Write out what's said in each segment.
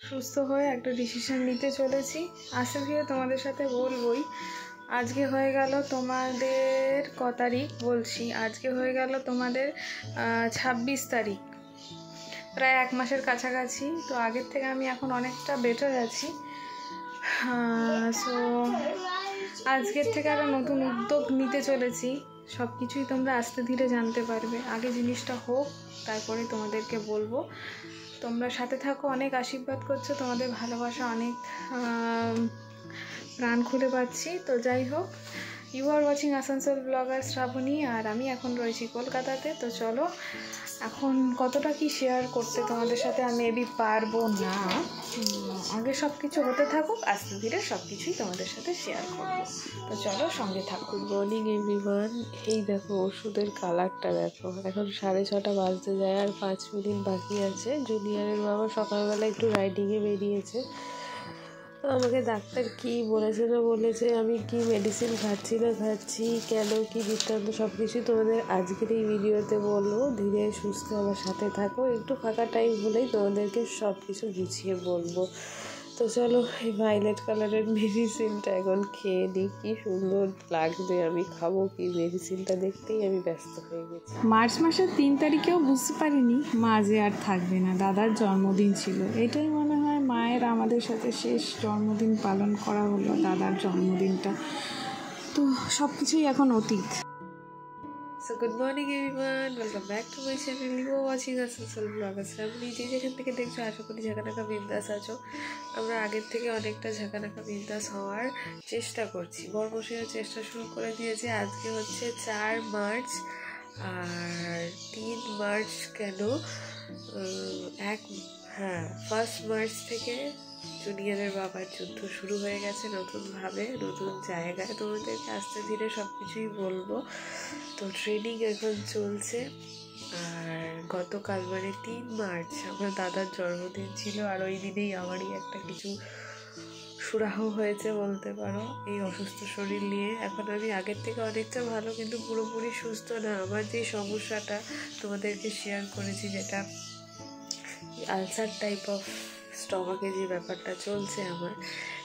সুস্থ হয়ে একটা ডিসিশন নিতে চলেছি। আজকে থেকে তোমাদের সাথে বলবই। আজকে হয়ে গেল তোমাদের ক তারিখ বলছি, আজকে হয়ে গেল তোমাদের 26 তারিখ, প্রায় 1 মাসের কাছাকাছি। তো আগের থেকে আমি এখন অনেকটা বেটার আছি। সো আজকের থেকে একটা নতুন উদ্যোগ নিতে চলেছি। সব কিছুই তোমরা আস্তে ধীরে জানতে পারবে। আগে জিনিসটা হোক, তারপরে তোমাদেরকে বলবো। তোমরা সাথে থাকো, অনেক আশীর্বাদ করছো, তোমাদের ভালোবাসা অনেক প্রাণ খুলে পাচ্ছি। তো যাই হোক, you are watching Asansol blogger Shrabani, আর আমি এখন রয়েছি কলকাতাতে। তো চলো, এখন কতটা কি শেয়ার করতে তোমাদের সাথে আমি মেবি পারবো না। আগে সব কিছু হতে থাকুক, আস্তে ধীরে সব কিছুই তোমাদের সাথে শেয়ার করবো। তো চলো, সঙ্গে থাকো। Good morning everyone. এই দেখো ওষুধের কালারটা দেখো, এখন 6:30 বাজতে যায় আর 5 মিনিট বাকি আছে। জুনিয়রের বাবা সকালবেলা একটু রাইডিংয়ে বেরিয়েছে। আমাকে ডাক্তার কি বলেছে না বলেছে, আমি কি মেডিসিন খাচ্ছি না খাচ্ছি, কেন কি বৃত্তান্ত সব কিছুই তোমাদের আজকের এই ভিডিওতে বলবো। ধীরে সুস্থ আমার সাথে থাকো, একটু ফাঁকা টাইম হলেই তোমাদেরকে সব কিছু গুছিয়ে বলবো। তো চলো, এই ভায়োলেট কালারের মেডিসিনটা এখন খেয়ে নিই। কি সুন্দর লাগবে, আমি খাবো কি মেডিসিনটা দেখতেই আমি ব্যস্ত হয়ে গেছি। মার্চ মাসের 3 তারিখেও বুঝতে পারিনি মা যে আর থাকবে না। দাদার জন্মদিন ছিল, এটাই মনে হয় মায়ের আমাদের সাথে শেষ জন্মদিন পালন করা হলো, দাদার জন্মদিনটা। তো সব কিছুই এখন অতীত। So good morning everyone, welcome back to my channel. You are watching Asansol blogger Shrabani. যেখান থেকে দেখছো আশা করি ঝাঁকানাকা বিন্দাস আছো। আমরা আগের থেকে অনেকটা ঝাঁকানাকা বিন্দাস হওয়ার চেষ্টা করছি। বর্মশিয়ার চেষ্টা শুরু করে দিয়েছে। আজকে হচ্ছে 4 মার্চ, আর 3 মার্চ কেন, 1 মার্চ থেকে জুনিয়রের বাবার যুদ্ধ শুরু হয়ে গেছে নতুনভাবে, নতুন জায়গায়। তোমাদেরকে আস্তে ধীরে সব কিছুই বলবো। তো ট্রেনিং এখন চলছে। আর গতকাল মানে 3 মার্চ আমার দাদার জন্মদিন ছিল, আর ওই দিনেই আমারই একটা কিছু সুরাহ হয়েছে বলতে পারো এই অসুস্থ শরীর নিয়ে। এখন আমি আগের থেকে অনেকটা ভালো, কিন্তু পুরোপুরি সুস্থ না। আমার যে সমস্যাটা তোমাদেরকে শেয়ার করেছি, যেটা আলসার টাইপ অফ স্টমাকে যে ব্যাপারটা চলছে আমার,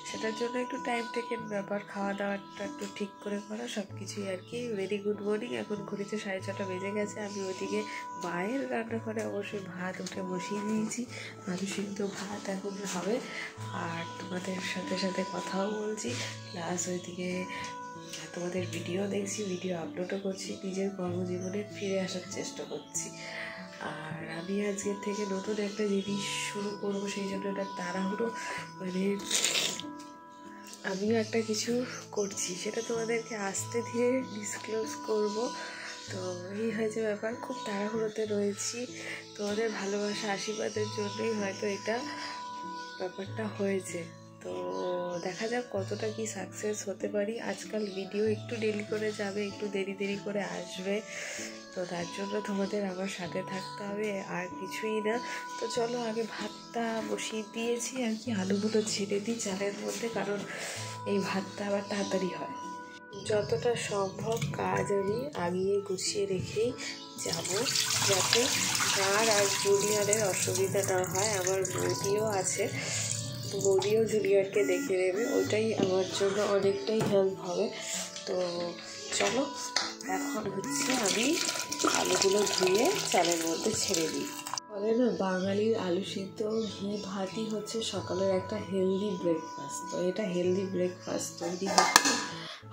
সেটার জন্য একটু টাইম টেকেন ব্যাপার, খাওয়া দাওয়াটা একটু ঠিক করে করা, সব কিছুই আর কি। Very good morning. এখন ঘড়িতে 6:30 বেজে গেছে। আমি ওইদিকে মায়ের রান্নাঘরে অবশ্যই ভাত উঠে বসিয়ে দিয়েছি, আলু সিদ্ধ ভাত এখন হবে। আর তোমাদের সাথে সাথে কথাও বলছি, প্লাস ওইদিকে তোমাদের ভিডিও দেখছি, ভিডিও আপলোডও করছি, নিজের কর্মজীবনে ফিরে আসার চেষ্টা করছি। আর আমি আজকের থেকে নতুন একটা জিনিস শুরু করবো, সেই জন্য একটা তাড়াহুড়ো, মানে আমিও একটা কিছু করছি, সেটা তোমাদেরকে আস্তে ধীরে ডিসক্লোজ করব। তো এই হয়েছে ব্যাপার, খুব তাড়াহুড়োতে রয়েছি। তোমাদের ভালোবাসা আশীর্বাদের জন্যই হয়তো এটা ব্যাপারটা হয়েছে। তো দেখা যাক কতটা কি সাকসেস হতে পারি। আজকাল ভিডিও একটু দেরি করে যাবে, একটু দেরি করে আসবে। তো তার জন্য তোমাদের আমার সাথে থাকতে হবে, আর কিছুই না। তো চলো, আগে ভাতটা বসিয়ে দিয়েছি আর কি, আলুগুলো ছেড়ে দিই চালের মধ্যে, কারণ এই ভাতটা আবার তাড়াতাড়ি হয়। যতটা সম্ভব কাজ আমি আগিয়ে গুছিয়ে রেখেই যাব, যাতে কার আর জুনিয়রের অসুবিধা না হয়। আমার বৌদিও আছে, বৌদিও জুনিয়রকে দেখে নেবে, ওইটাই আমার জন্য অনেকটাই হেল্প হবে। তো চলো, এখন হচ্ছে আমি আলুগুলো ধুয়ে চালের মধ্যে ছেড়ে দিই। বলে না, বাঙালির আলু সিদ্ধ ঘি ভাতই হচ্ছে সকালের একটা হেলদি ব্রেকফাস্ট। তো এটা হেলদি ব্রেকফাস্ট তৈরি হচ্ছে।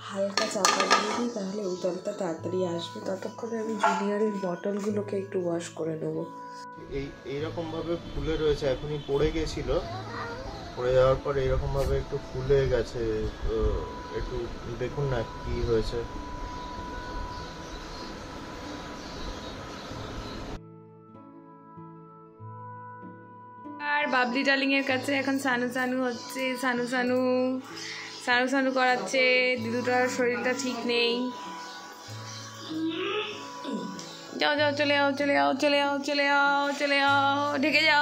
হালকা চাপা দিয়ে দিই, তাহলে উতলটা তাড়াতাড়ি আসবে। ততক্ষণে আমি জুনিয়রের বটলগুলোকে একটু ওয়াশ করে নেবো। এইরকমভাবে ফুলে রয়েছে, এখনই পড়ে গেছিলো, পড়ে যাওয়ার পর এইরকমভাবে একটু ফুলে গেছে। তো একটু দেখুন না কি হয়েছে। আর বাবলি ডার্লিংয়ের কাছে এখন সানু হচ্ছে, সানু করাচ্ছে। দিদুটার শরীরটা ঠিক নেই। যাও চলে যাও,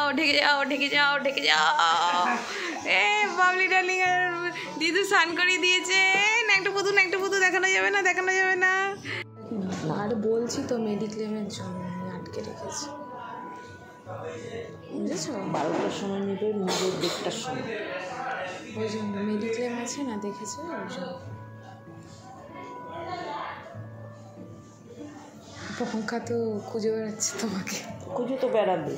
ঢেকে যাও। এ বাবলি ডার্লিং আর দিদু স্নান করিয়ে দিয়েছে। না একটু পুতু দেখানো যাবে না। আর বলছি তো, মেডিক্লেমের জন্য আটকে রেখেছি। বুঝেছো? 12টার সময় নেবে, নিজের 1টার সময়। ওই জন্য মেডিক্লেম আছে না, দেখেছো? ওই জন্য পঙ্কা তো খুঁজে বেড়াচ্ছে তোমাকে। খুঁজে তো বেড়াবে।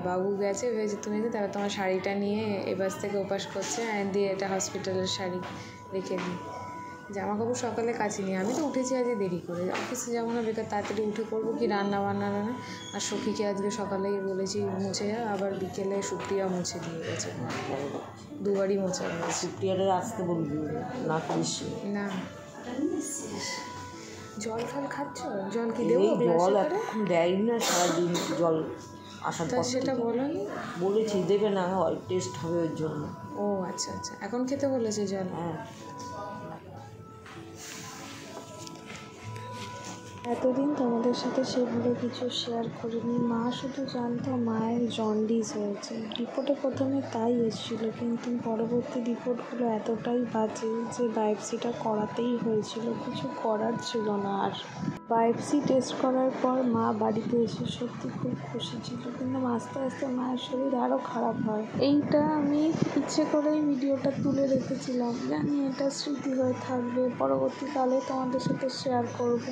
বাবু গেছে, ভেবেছে তুমি যে তারা তোমার শাড়িটা নিয়ে এপাশ থেকে ওপাশ করছে, দিয়ে এটা হসপিটালের শাড়ি রেখে দিই। জামা কাপড় সকালে কাছে নিয়ে আমি তো উঠেছি আজকে দেরি করে, অফিসে যাবো না, বেকার তাড়াতাড়ি উঠে করবো কি রান্না বান্না। আর সখীকে আজকে সকালেই বলেছি মুছে যা, আবার বিকেলে সুপ্রিয়া মুছে দিয়ে গেছে, দুবারই মোছা হয়েছে। সুপ্রিয়ারে আসতে বলবি না, বেশি না। জল ফল খাচ্ছ? জল কি দেবো? জল এখন দেয়নি না, সারাদিন জল আসার পর সেটা বলোনি? বলেছি দেবে না, হয় টেস্ট হবে ওর জন্য। ও আচ্ছা আচ্ছা, এখন খেতে বলেছে জল? হ্যাঁ। এতদিন তোমাদের সাথে সেভাবে কিছু শেয়ার করিনি। মা শুধু জানতো মায়ের জন্ডিস হয়েছে, রিপোর্টে প্রথমে তাই এসেছিল, কিন্তু পরবর্তী রিপোর্টগুলো এতটাই বাজে যে বায়োপসিটা করাতেই হয়েছিল, কিছু করার ছিল না। আর বায়োপসি টেস্ট করার পর মা বাড়িতে এসে সত্যি খুব খুশি ছিল, কিন্তু আস্তে আস্তে মায়ের শরীর আরও খারাপ হয়। এইটা আমি ইচ্ছে করেই ভিডিওটা তুলে রেখেছিলাম, জানি এটা স্মৃতি হয়ে থাকবে, পরবর্তীকালে তোমাদের সাথে শেয়ার করব।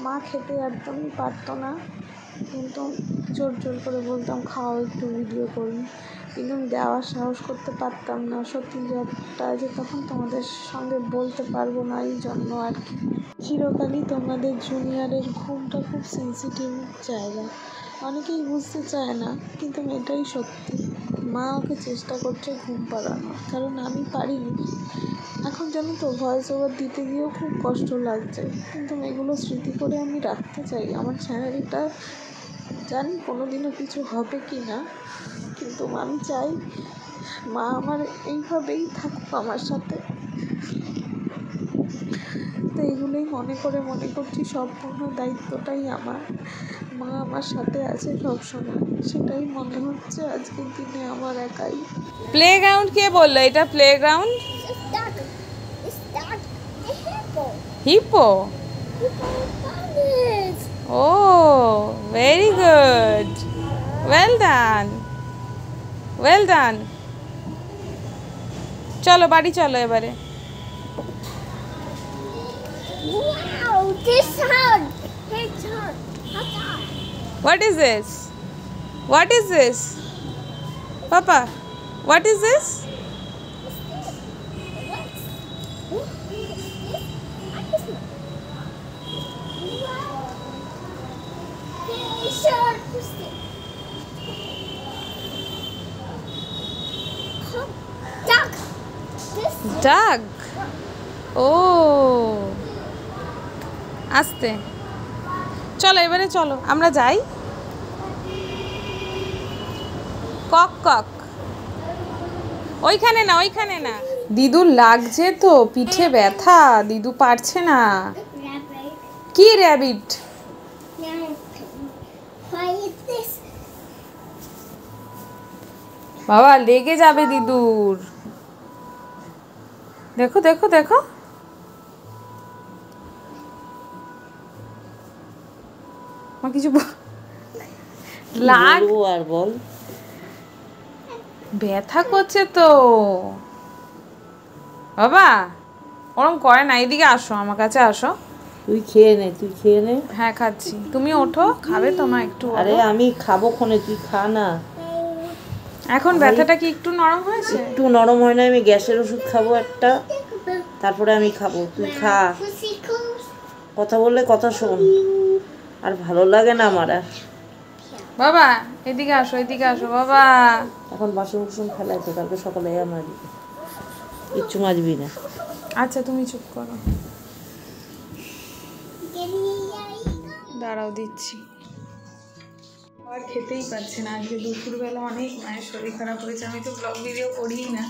মা খেতে একদমই পারতো না, কিন্তু জোর জোর করে বলতাম খাও, একটু ভিডিও করুন, কিন্তু দেওয়ার সাহস করতে পারতাম না। সত্যি যতটা যে তখন তোমাদের সঙ্গে বলতে পারবো না, এই জন্য আর কি। চিরকালই তোমাদের জুনিয়রের ঘুমটা খুব সেন্সিটিভ জায়গা, অনেকেই বুঝতে চায় না, কিন্তু এটাই সত্যি। মা ওকে চেষ্টা করছে ঘুম পাড়ানোর, কারণ আমি পারিনি। এখন জানো তো ভয়েস ওভার দিতে গিয়েও খুব কষ্ট লাগছে, কিন্তু এগুলো স্মৃতি করে আমি রাখতে চাই। আমার চ্যানেলটা জানি কোনোদিনও কিছু হবে কি না, কিন্তু আমি চাই মা আমার এইভাবেই থাকুক আমার সাথে। তো এগুলোই মনে করছি সম্পূর্ণ দায়িত্বটাই আমার। মা আমার সাথে আছে সবসময়, সেটাই মনে হচ্ছে আজকের দিনে আমার একাই। প্লেগ্রাউন্ড কে বললো এটা playground? Hippo? Oh very good, well done, well done. চলো বাড়ি চলো এবারে। Wow, this hard. It's hard. What is this? What is this? Papa, what is this? Duck. Duck. ও আস্তে চলো এবারে, চলো আমরা যাই। কক কক, ওইখানে না, ওইখানে না। দিদুর লাগছে তো পিঠে ব্যথা, দিদু পারছে না। Rabbit. কি র্যাবিট? Why is this? বাবা লেগে যাবে দিদুর। দেখো দেখো দেখো, আমার কিছু লাগ আর বল, ব্যথা করছে তো বাবা, ওরম করে না। এদিকে আসো, আমার কাছে আসো। তুই খেয়ে নে, তুই খেয়ে নে। হ্যাঁ খাচ্ছি, তুমি ওঠো, খাবে তো মা একটু? আরে আমি খাবো ক্ষণে, তুই খা না। এখন ব্যথাটা কি একটু নরম হয়েছে? একটু নরম হয় না, আমি গ্যাসের ওষুধ খাবো একটা, তারপরে আমি খাবো, তুই খা। কথা বললে কথা শোন, আর ভালো লাগে না আমার আর। বাবা এদিকে আসো, এদিকে আসো বাবা। এখন বাসন কুসন ফেলাইছে, কালকে সকালে আমার কিচ্ছু মাজবি না। আচ্ছা তুমি চুপ করো, দাঁড়াও দিচ্ছি। আর খেতেই পারছে না, আজকে দুপুরবেলা অনেক মায়ের শরীর খারাপ হয়েছে। আমি তো ব্লগ ভিডিও করিই না,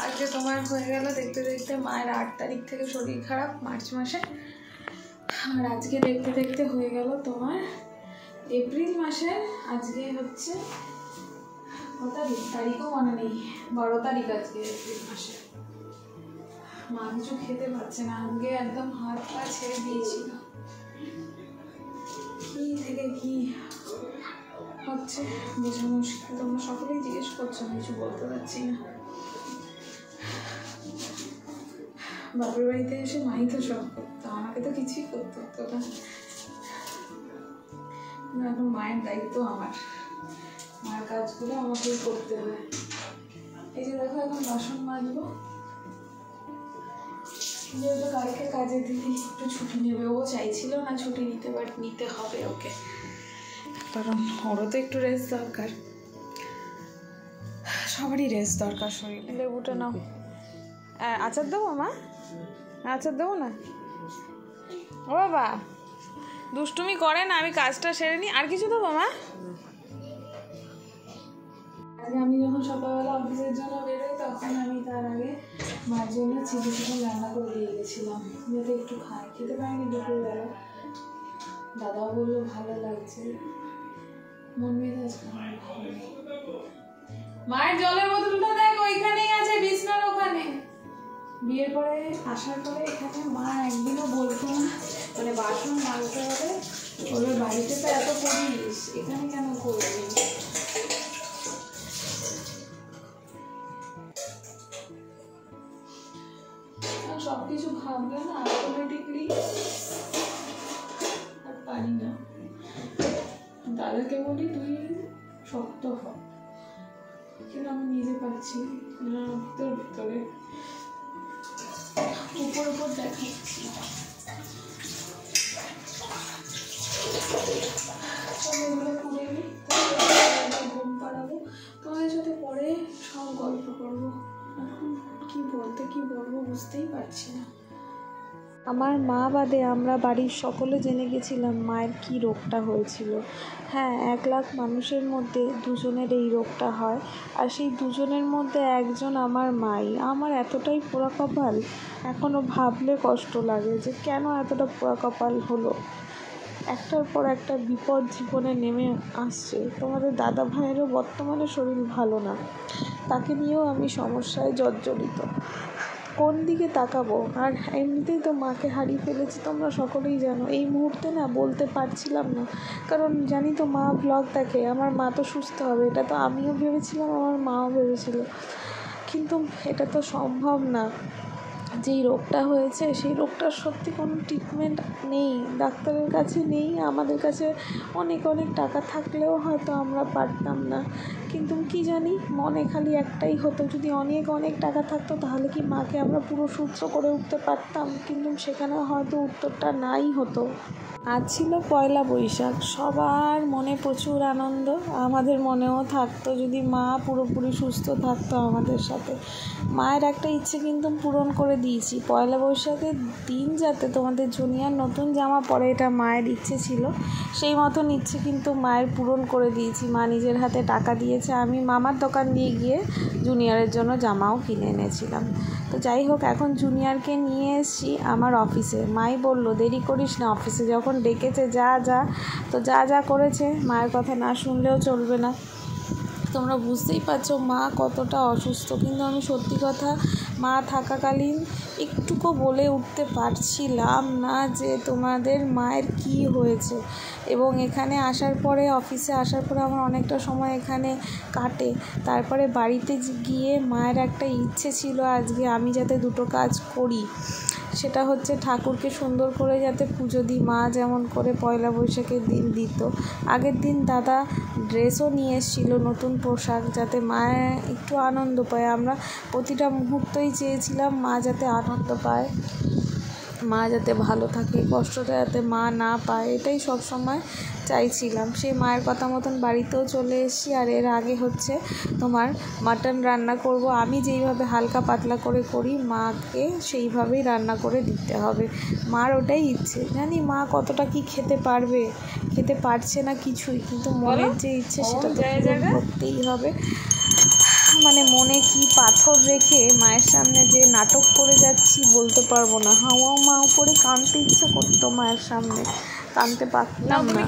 আজকে তোমার হয়ে গেল দেখতে দেখতে মায়ের 8 তারিখ থেকে শরীর খারাপ, মার্চ মাসে। আর আজকে দেখতে দেখতে হয়ে গেল তোমার এপ্রিল মাসের, আজকে হচ্ছে কত তারিখও মনে নেই, 12 তারিখ আজকে এপ্রিল মাসে। মা কিছু খেতে পারছে না, আজকে একদম হাত পা ছেড়ে দিয়েছিল। থেকে কি হচ্ছে বোঝা মুশকিল। তোমরা সকলেই জিজ্ঞেস করছো, আমি কিছু বলতে পারছি না। বাপের বাড়িতে এসে মাই তো সব করতো, আমাকে তো কিছুই করতে হতো না। এখন মায়ের দায়িত্ব আমার, মায়ের কাজগুলো আমাকেই করতে হয়। এই যে দেখো এখন বাসন মাজবো, যেহেতু কালকে কাজের দিদি একটু ছুটি নেবে, ও চাইছিল না ছুটি নিতে, বাট নিতে হবে ওকে, কারণ ওরও তো একটু রেস্ট দরকার, সবারই রেস্ট দরকার শরীরে। লেবুটা নাও। আচার দেবো মা? আচার দেবো না ও বাবা, দুষ্টুমি করে না, আমি কাজটা সেরে নিই। আর কিছু দেবো মা? আজকে আমি যখন সকালবেলা অফিসের জন্য বেরোই, তখন আমি তার আগে মার জন্য চিলি চিকেন রান্না করে দিয়ে গেছিলাম, যাতে একটু খাই। খেতে পারিনি দুপুরবেলা, দাদাও বললো ভালো লাগছে, মন মেজাজ ভালো নেই। মায়ের জলের বোতলটা দেখ, ওইখানেই আছে বিছনার ওখানে। বিয়ের পরে আসার পরে এখানে মা একদিনও বলতো না, মানে বাসন মাজতে হবে, ওদের বাড়িতে তো এত করিস, এখানে কেন করবি? সবকিছু ভাবলে না অটোমেটিকলি আর পারি না। দাদাকে বলি তুই শক্ত হ, কিন্তু আমি নিজে পারছি না, ভিতরে উপর উপর দেখাচ্ছি। সব এগুলো করে নিই, তারপরে ঘুম পাড়াবো, তোমাদের সাথে পরে সব গল্প করবো। এখন কি বলবো বুঝতেই পারছি না। আমার মা বাদে আমরা বাড়ির সকলে জেনে গেছিলাম মায়ের কী রোগটা হয়েছিল। হ্যাঁ, 1 লাখ মানুষের মধ্যে দুজনের এই রোগটা হয়, আর সেই দুজনের মধ্যে একজন আমার মাই। আমার এতটাই পোড়া কপাল, এখনও ভাবলে কষ্ট লাগে যে কেন এতটা পোড়া কপাল হলো। একটার পর একটা বিপদ জীবনে নেমে আসছে। তোমাদের দাদা ভাইয়েরও বর্তমানে শরীর ভালো না, তাকে নিয়েও আমি সমস্যায় জর্জরিত। কোন দিকে তাকাবো? আর এমনিতেই তো মাকে হারিয়ে ফেলেছি, তোমরা সকলেই জানো। এই মুহূর্তে না বলতে পারছিলাম না, কারণ জানি তো মা ব্লগ দেখে। আমার মা তো সুস্থ হবে, এটা তো আমিও ভেবেছিলাম, আমার মাও ভেবেছিল, কিন্তু এটা তো সম্ভব না। যেই রোগটা হয়েছে সেই রোগটার সত্যি কোনো ট্রিটমেন্ট নেই, ডাক্তারের কাছে নেই। আমাদের কাছে অনেক টাকা থাকলেও হয়তো আমরা পারতাম না, কিন্তু কি জানি মনে খালি একটাই হতো, যদি অনেক টাকা থাকতো তাহলে কি মাকে আমরা পুরো সুস্থ করে উঠতে পারতাম, কিন্তু সেখানে হয়তো উত্তরটা নাই হতো। আজ ছিল পয়লা বৈশাখ, সবার মনে প্রচুর আনন্দ, আমাদের মনেও থাকতো যদি মা পুরোপুরি সুস্থ থাকতো আমাদের সাথে। মায়ের একটা ইচ্ছে কিন্তু পূরণ করে দিয়েছি, পয়লা বৈশাখের দিন যাতে তোমাদের জুনিয়র নতুন জামা পরে, এটা মায়ের ইচ্ছে ছিল। সেই মতন ইচ্ছে কিন্তু মায়ের পূরণ করে দিয়েছি। মা নিজের হাতে টাকা দিয়েছে, আমি মামার দোকান দিয়ে গিয়ে জুনিয়রের জন্য জামাও কিনে এনেছিলাম। তো যাই হোক, এখন জুনিয়রকে নিয়ে এসেছি আমার অফিসে। মাই বলল দেরি করিস না, অফিসে যখন ডেকেছে যা তো যা করেছে, মায়ের কথা না শুনলেও চলবে না। তোমরা বুঝতেই পারছো মা কতটা অসুস্থ, কিন্তু আমি সত্যি কথা মা থাকাকালীন একটুকু বলে উঠতে পারছিলাম না যে তোমাদের মায়ের কি হয়েছে। এবং এখানে আসার পরে, অফিসে আসার পরে আমার অনেকটা সময় এখানে কাটে। তারপরে বাড়িতে গিয়ে মায়ের একটা ইচ্ছে ছিল আজকে আমি যাতে 2টো কাজ করি, সেটা হচ্ছে ঠাকুরকে সুন্দর করে যাতে পুজো দিই, মা যেমন করে পয়লা বৈশাখের দিন দিত। আগের দিন দাদা ড্রেসও নিয়ে এসেছিলো, নতুন পোশাক, যাতে মা একটু আনন্দ পায়। আমরা প্রতিটা মুহূর্তই চেয়েছিলাম মা যাতে আনন্দ পায়, মা যাতে ভালো থাকে, কষ্টটা যাতে মা না পায়, এটাই সব সময় চাইছিলাম। সেই মায়ের কথা মতন বাড়িতেও চলে এসেছি। আর এর আগে হচ্ছে তোমার মাটন রান্না করব, আমি যেইভাবে হালকা পাতলা করে করি মাকে সেইভাবেই রান্না করে দিতে হবে। মার ওটাই ইচ্ছে, জানি মা কতটা কি খেতে পারবে, খেতে পারছে না কিছুই, কিন্তু মনের যে ইচ্ছে সেটা তো পূরণ করতেই হবে। মানে মনে কি পাথর রেখে মায়ের সামনে যে নাটক করে যাচ্ছি বলতে পারবো না। হাওয়া করে কাঁদতে ইচ্ছা করতো মায়ের সামনে, কাঁদতে পারতাম না।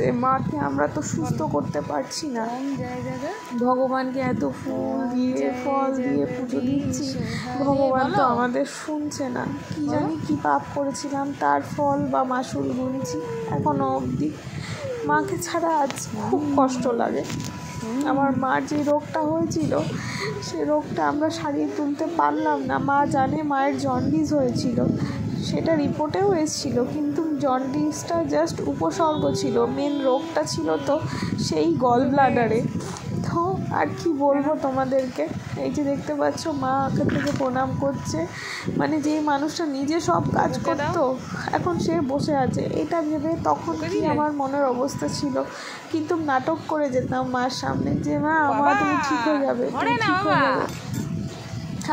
যে মাকে আমরা তো সুস্থ করতে পারছি না, ভগবানকে এত ফুল দিয়ে ফল দিয়ে পুজো দিচ্ছি, ভগবান তো আমাদের শুনছে না। কি জানি কি পাপ করেছিলাম তার ফল বা মাসুল গুনছি এখনো অবধি। মাকে ছাড়া আজ খুব কষ্ট লাগে। আমার মার যে রোগটা হয়েছিল সে রোগটা আমরা সারিয়ে তুলতে পারলাম না। মা জানে মায়ের জন্ডিস হয়েছিল, সেটা রিপোর্টেও এসেছিল, কিন্তু জন্ডিসটা জাস্ট উপসর্গ ছিল, মেন রোগটা ছিল তো সেই গল ব্লাডারে। তো আর কি বলবো তোমাদেরকে, এই যে দেখতে পাচ্ছ মা আগে থেকে প্রণাম করছে, মানে যেই মানুষটা নিজে সব কাজ করতো এখন সে বসে আছে, এটা ভেবে তখন কি আমার মনের অবস্থা ছিল। কিন্তু নাটক করে যেতাম মার সামনে যে মা তুমি ঠিক হয়ে যাবে, তুমি ঠিক হয়ে যাবে।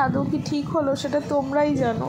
আদৌ কি ঠিক হলো সেটা তোমরাই জানো।